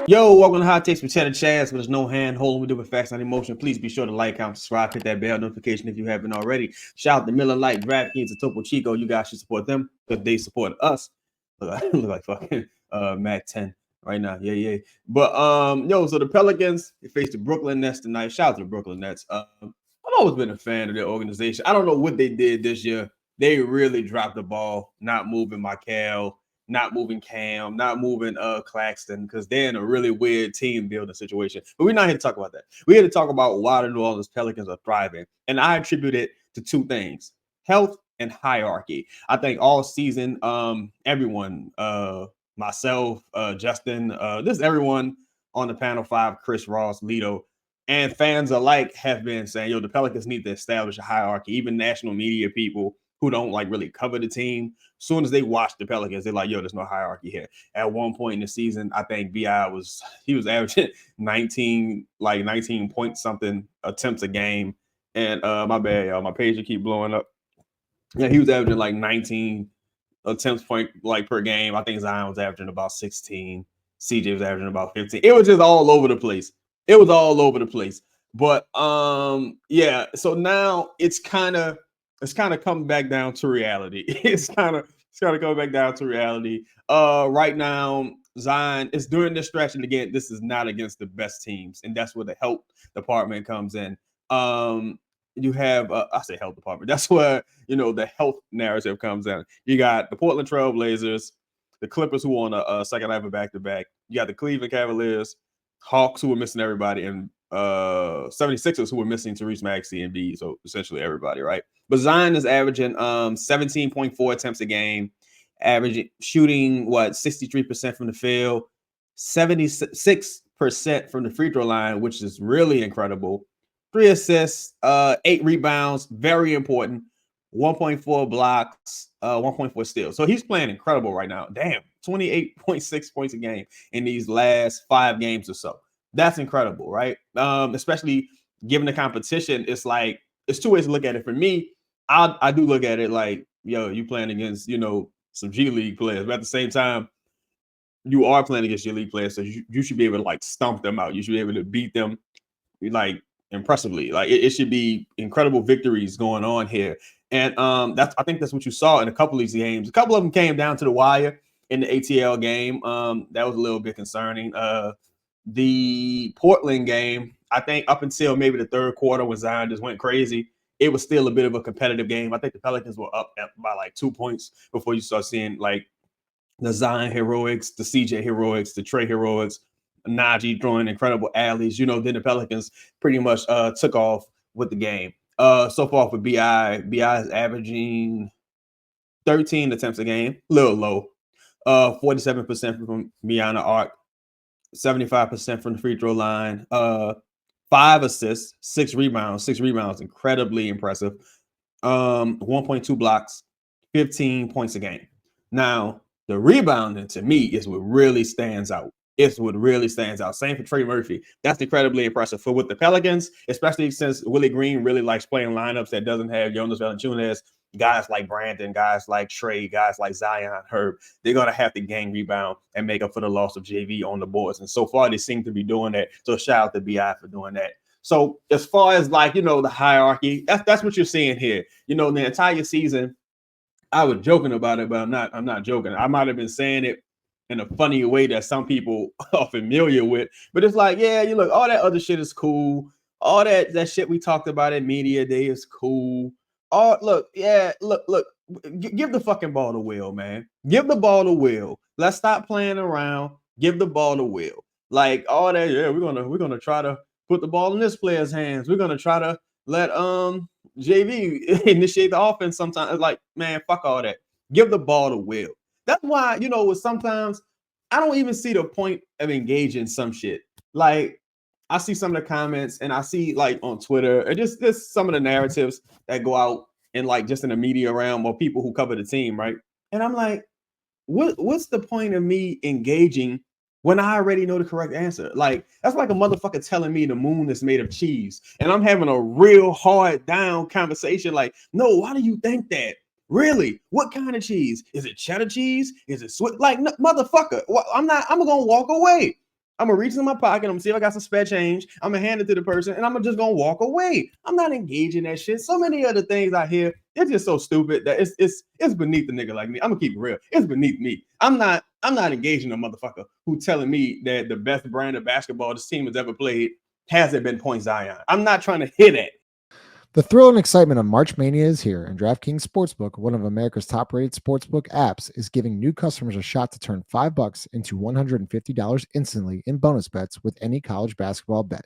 Yo, welcome to Hot Takes with Chedda Chaz, where there's no hand holding. We do with facts, not emotion. Please be sure to like, comment, subscribe, hit that bell notification if you haven't already. Shout out to Miller Lite, DraftKings, and Topo Chico. You guys should support them because they support us. Look like fucking Mac 10 right now. Yeah. But so the Pelicans, they face the Brooklyn Nets tonight. Shout out to the Brooklyn Nets. I've always been a fan of their organization. I don't know what they did this year. They really dropped the ball, not moving Michael, not moving Cam, not moving Claxton, because they're in a really weird team building situation. But we're not here to talk about that. We're here to talk about why the New Orleans Pelicans are thriving. And I attribute it to two things: health and hierarchy. I think all season, everyone, myself, Justin, just everyone on the panel, five, Chris, Ross, Lito, and fans alike have been saying, yo, the Pelicans need to establish a hierarchy. Even national media people who don't like really cover the team, as soon as they watch the Pelicans, they're like, yo, there's no hierarchy here. At one point in the season, I think BI was averaging 19 point something attempts a game. And my bad, y'all, my page will keep blowing up. Yeah, he was averaging like 19 attempts per game. I think Zion was averaging about 16. CJ was averaging about 15. It was just all over the place. But yeah, so now it's kind of coming back down to reality. It's kind of coming back down to reality. Right now, Zion is during this stretch, and again, this is not against the best teams, and that's where the health department comes in. You have I say health department. That's where the health narrative comes in. You got the Portland Trail Blazers, the Clippers who won a second half of back-to-back. You got the Cleveland Cavaliers, Hawks who were missing everybody, and 76ers who were missing Therese Maxey and B. So essentially everybody, right? But Zion is averaging 17.4 attempts a game, shooting 63% from the field, 76% from the free throw line, which is really incredible. 3 assists, 8 rebounds, very important. 1.4 blocks, 1.4 steals. So he's playing incredible right now. Damn, 28.6 points a game in these last 5 games or so. That's incredible, right? Especially given the competition. It's like, it's two ways to look at it. For me, I do look at it like, yo, you playing against, some G League players. But at the same time, you are playing against G League players, so you should be able to like stomp them out. You should be able to beat them like impressively. Like it should be incredible victories going on here. And I think that's what you saw in a couple of these games. A couple of them came down to the wire in the ATL game. That was a little bit concerning. The Portland game, I think up until maybe the third quarter when Zion just went crazy, it was still a bit of a competitive game. I think the Pelicans were up by like 2 points before you start seeing like the Zion heroics, the CJ heroics, the Trey heroics, Najee throwing incredible alleys. Then the Pelicans pretty much took off with the game. So far for BI is averaging 13 attempts a game, a little low. 47% from beyond the arc, 75% from the free throw line. 5 assists, 6 rebounds, incredibly impressive. 1.2 blocks, 15 points a game. Now, the rebounding to me is what really stands out. Same for Trey Murphy. That's incredibly impressive. For with the Pelicans, especially since Willie Green really likes playing lineups that doesn't have Jonas Valanciunas, guys like Brandon, guys like Trey, guys like Zion, Herb, they're going to have to gang rebound and make up for the loss of JV on the boards. And so far, they seem to be doing that. So shout out to BI for doing that. So as far as like, the hierarchy, that's what you're seeing here. The entire season, I was joking about it, but I'm not joking. I might have been saying it in a funny way that some people are familiar with. But it's like, yeah, you look, all that other shit is cool. All that shit we talked about at Media Day is cool. Look, give the fucking ball to Will, man. Give the ball to Will. Let's stop playing around. Give the ball to Will. Like all that, yeah, we're gonna try to put the ball in this player's hands. We're gonna try to let JV initiate the offense sometimes. It's like, man, fuck all that. Give the ball to Will. That's why, sometimes I don't even see the point of engaging some shit. Like, I see some of the comments and I see like on Twitter, or just some of the narratives that go out in like just in the media realm or people who cover the team, right? And I'm like, what's the point of me engaging when I already know the correct answer? Like, that's like a motherfucker telling me the moon is made of cheese. And I'm having a real hard down conversation. Like, no, why do you think that? Really? What kind of cheese? Is it cheddar cheese? Is it Swiss? Like, no, motherfucker, I'm going to walk away. I'm gonna reach in my pocket. I'm gonna see if I got some spare change. I'm gonna hand it to the person, and I'm just gonna walk away. I'm not engaging that shit. So many other things I hear, it's just so stupid that it's beneath the nigga like me. I'm gonna keep it real. It's beneath me. I'm not engaging a motherfucker who telling me that the best brand of basketball this team has ever played hasn't been Point Zion. I'm not trying to hear that. The thrill and excitement of March Mania is here, and DraftKings Sportsbook, one of America's top-rated sportsbook apps, is giving new customers a shot to turn $5 into $150 instantly in bonus bets with any college basketball bet.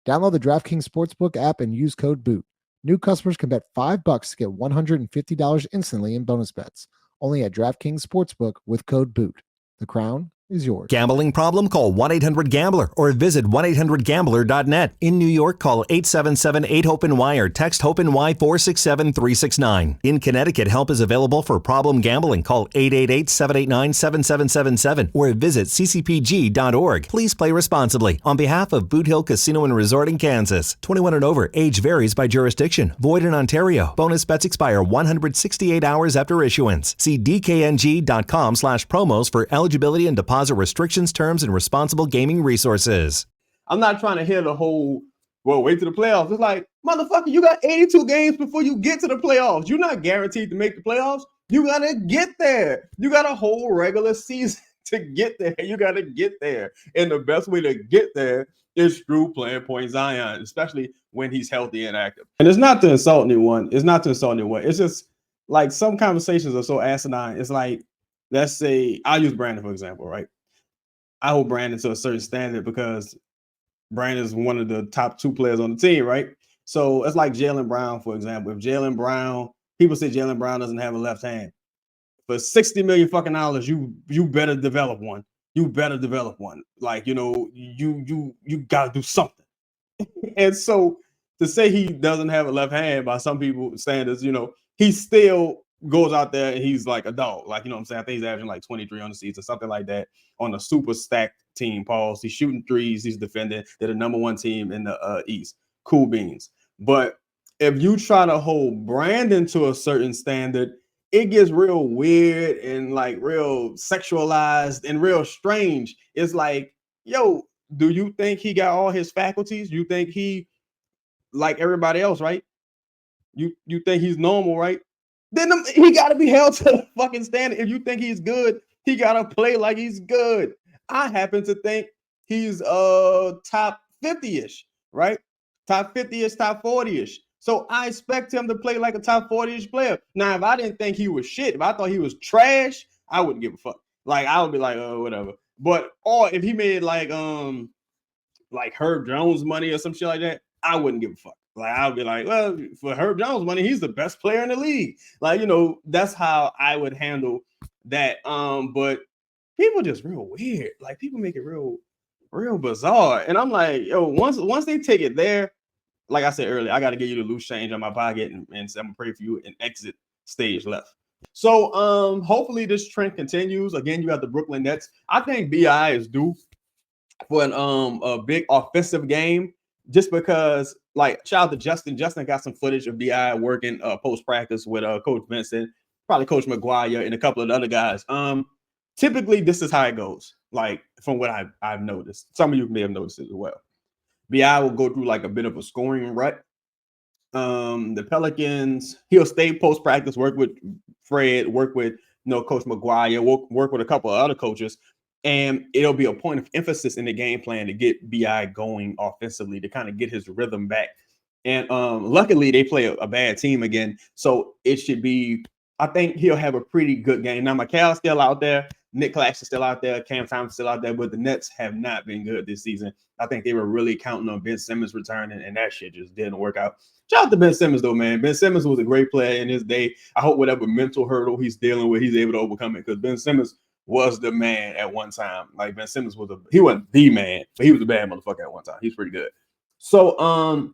Download the DraftKings Sportsbook app and use code BOOT. New customers can bet $5 to get $150 instantly in bonus bets. Only at DraftKings Sportsbook with code BOOT. The crown is yours. Gambling problem? Call 1-800-GAMBLER or visit 1-800-GAMBLER.net. In New York, call 877-8-HOPE-NY or text HOPE-NY 467-369. In Connecticut, help is available for problem gambling. Call 888-789-7777 or visit ccpg.org. Please play responsibly. On behalf of Boot Hill Casino and Resort in Kansas. 21 and over. Age varies by jurisdiction. Void in Ontario. Bonus bets expire 168 hours after issuance. See dkng.com/promos for eligibility and deposit restrictions, terms, and responsible gaming resources. I'm not trying to hear the whole, well, wait to the playoffs. It's like, motherfucker, you got 82 games before you get to the playoffs. You're not guaranteed to make the playoffs. You got to get there. You got a whole regular season to get there. You got to get there. And the best way to get there is through playing Point Zion, especially when he's healthy and active. And it's not to insult anyone. It's just like some conversations are so asinine. It's like, let's say, I'll use Brandon, for example, right? I hold Brandon to a certain standard because Brandon is one of the top 2 players on the team, right? So it's like Jaylen Brown, for example. If Jaylen Brown, people say Jaylen Brown doesn't have a left hand. For $60 million fucking dollars, you better develop one. You better develop one. Like, you gotta do something. And so to say he doesn't have a left hand by some people standards, he still goes out there and he's like a dog. Like, what I'm saying? I think he's averaging like 23 on the season, something like that, on a super stacked team, Pauls. He's shooting threes. He's defending. They're the number 1 team in the East. Cool beans. But if you try to hold Brandon to a certain standard, it gets real weird and like real sexualized and real strange. It's like, yo, do you think he got all his faculties? You think he like everybody else, right? You think he's normal, right? Then he got to be held to the fucking standard. If you think he's good, he got to play like he's good. I happen to think he's top 50-ish, right? Top 50-ish, top 40-ish. So I expect him to play like a top 40-ish player. Now, if I didn't think he was shit, if I thought he was trash, I wouldn't give a fuck. Like, I would be like, oh, whatever. But, or if he made like Herb Jones money or some shit like that, I wouldn't give a fuck. Like, I would be like, well, for Herb Jones money, he's the best player in the league. Like, that's how I would handle that. But people just real weird. Like, people make it real bizarre. And I'm like, yo, once they take it there, like I said earlier, I got to give you the loose change on my pocket and I'm gonna pray for you and exit stage left. So hopefully this trend continues. Again, you got the Brooklyn Nets. I think BI is due for a big offensive game, just because, like, shout out to Justin. Justin got some footage of BI working post practice with Coach Vincent, probably Coach McGuire, and a couple of the other guys. Typically, this is how it goes. Like, from what I've noticed, some of you may have noticed it as well. BI will go through like a bit of a scoring rut. The Pelicans, he'll stay post practice, work with Fred, work with Coach McGuire, work with a couple of other coaches. And it'll be a point of emphasis in the game plan to get BI going offensively, to kind of get his rhythm back. And luckily, they play a bad team again. So it should be, I think he'll have a pretty good game. Now, McCall's still out there. Nick Claxton's still out there. Cam Thomas still out there. But the Nets have not been good this season. I think they were really counting on Ben Simmons returning, and that shit just didn't work out. Shout out to Ben Simmons, though, man. Ben Simmons was a great player in his day. I hope whatever mental hurdle he's dealing with, he's able to overcome it, because Ben Simmons was the man at one time. Like, Ben Simmons he wasn't the man, but he was a bad motherfucker at one time. He's pretty good. So,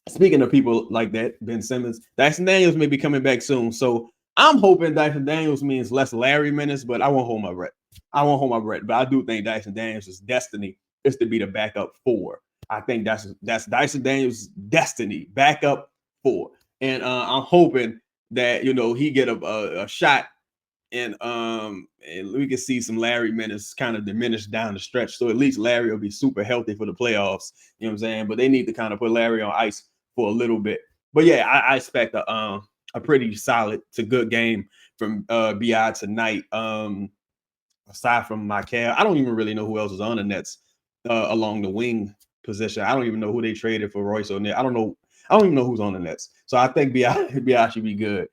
speaking of people like that, Ben Simmons, Dyson Daniels may be coming back soon. So I'm hoping Dyson Daniels means less Larry minutes, but I won't hold my breath. But I do think Dyson Daniels' destiny is to be the backup 4. I think that's Dyson Daniels' destiny, backup 4. And I'm hoping that, he get a shot and we can see some Larry minutes kind of diminish down the stretch. So at least Larry will be super healthy for the playoffs. You know what I'm saying? But they need to kind of put Larry on ice for a little bit. But yeah, I expect a pretty solid to good game from BI tonight. Aside from Michael, I don't even really know who else is on the Nets along the wing position. I don't even know who they traded for Royce O'Neal. I don't even know who's on the Nets. So I think BI should be good.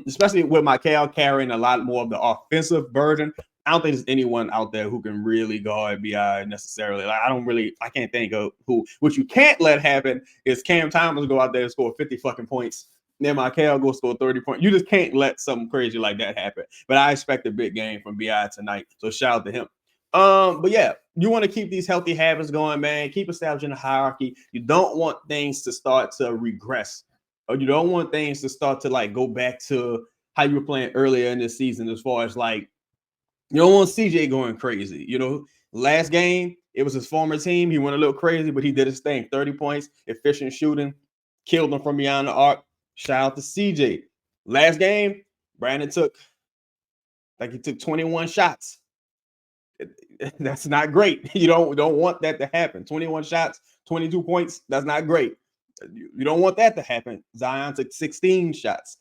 Especially with Michael carrying a lot more of the offensive burden. I don't think there's anyone out there who can really guard BI necessarily. Like, I can't think of who. What you can't let happen is Cam Thomas go out there and score 50 fucking points. Then Michael go score 30 points. You just can't let something crazy like that happen. But I expect a big game from BI tonight. So shout out to him. But yeah, you want to keep these healthy habits going, man. Keep establishing a hierarchy. You don't want things to start to regress, or you don't want things to start to like go back to how you were playing earlier in this season, as far as like, you don't want CJ going crazy. You know, last game, it was his former team. He went a little crazy, but he did his thing. 30 points, efficient shooting, killed them from beyond the arc. Shout out to CJ. Last game, Brandon took 21 shots. That's not great. You don't want that to happen. 21 shots, 22 points. That's not great. You don't want that to happen. Zion took 16 shots,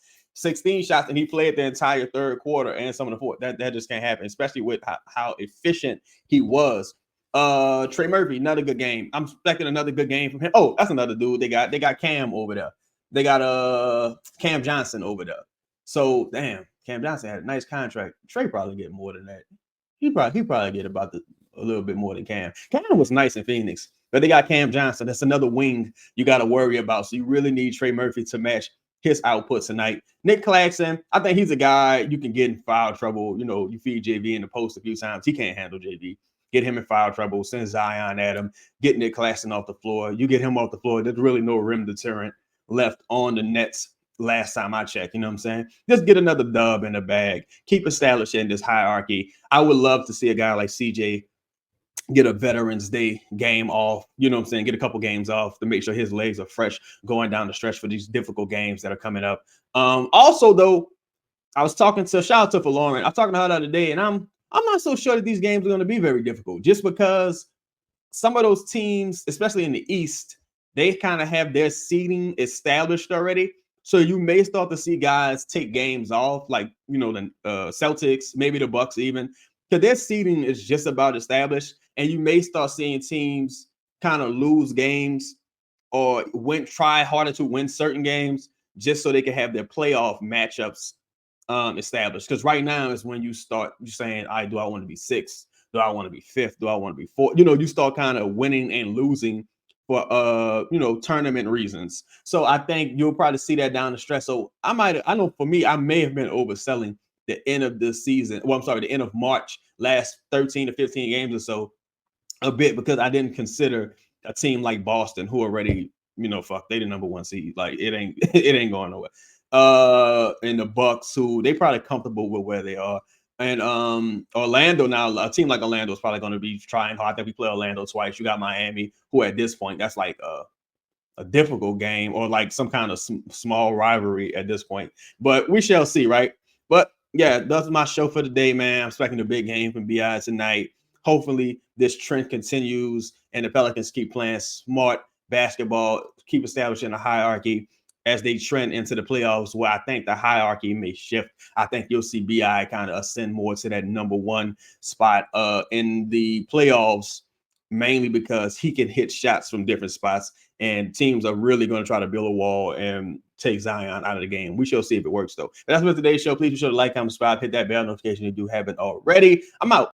and he played the entire third quarter and some of the fourth. That just can't happen, especially with how efficient he was. Trey Murphy, another good game. I'm expecting another good game from him. Oh, that's another dude. They got Cam over there. They got Cam Johnson over there. So damn, Cam Johnson had a nice contract. Trey probably get more than that. He probably get about a little bit more than Cam. Cam was nice in Phoenix, but they got Cam Johnson. That's another wing you got to worry about. So you really need Trey Murphy to match his output tonight. Nick Claxton, I think he's a guy you can get in foul trouble. You know, you feed JV in the post a few times. He can't handle JV. Get him in foul trouble. Send Zion at him. Get Nick Claxton off the floor. You get him off the floor. There's really no rim deterrent left on the Nets. Last time I checked, you know what I'm saying? Just get another dub in the bag. Keep establishing this hierarchy. I would love to see a guy like CJ get a Veterans Day game off, you know what I'm saying? Get a couple games off to make sure his legs are fresh going down the stretch for these difficult games that are coming up. Also, though, I was talking to, shout out to Lauren. I was talking to her the other day, and I'm not so sure that these games are going to be very difficult, just because some of those teams, especially in the East, they kind of have their seeding established already. So you may start to see guys take games off, like, you know, the Celtics, maybe the Bucks even, because their seeding is just about established. And you may start seeing teams kind of lose games or try harder to win certain games just so they can have their playoff matchups established. Because right now is when you start saying, do I want to be sixth? Do I want to be fifth? Do I want to be fourth? You know, you start kind of winning and losing for tournament reasons. So I think you'll probably see that down the stretch. So I know for me, I may have been overselling the end of the season. Well, I'm sorry, the end of March, last 13 to 15 games or so a bit, because I didn't consider a team like Boston, who already, they the number one seed. Like it ain't going nowhere. And the Bucks, who they probably comfortable with where they are. And Orlando now, a team like Orlando is probably going to be trying hard. I think we play Orlando twice. You got Miami, who at this point, that's like a difficult game or like some kind of small rivalry at this point. But we shall see, right? But yeah, that's my show for today, man. I'm expecting a big game from BI tonight. Hopefully this trend continues and the Pelicans keep playing smart basketball, keep establishing a hierarchy as they trend into the playoffs, where I think the hierarchy may shift. I think you'll see BI kind of ascend more to that number one spot in the playoffs, mainly because he can hit shots from different spots, and teams are really going to try to build a wall and take Zion out of the game. We shall see if it works, though. But that's what today's show. Please be sure to like, comment, subscribe, hit that bell notification if you haven't already. I'm out.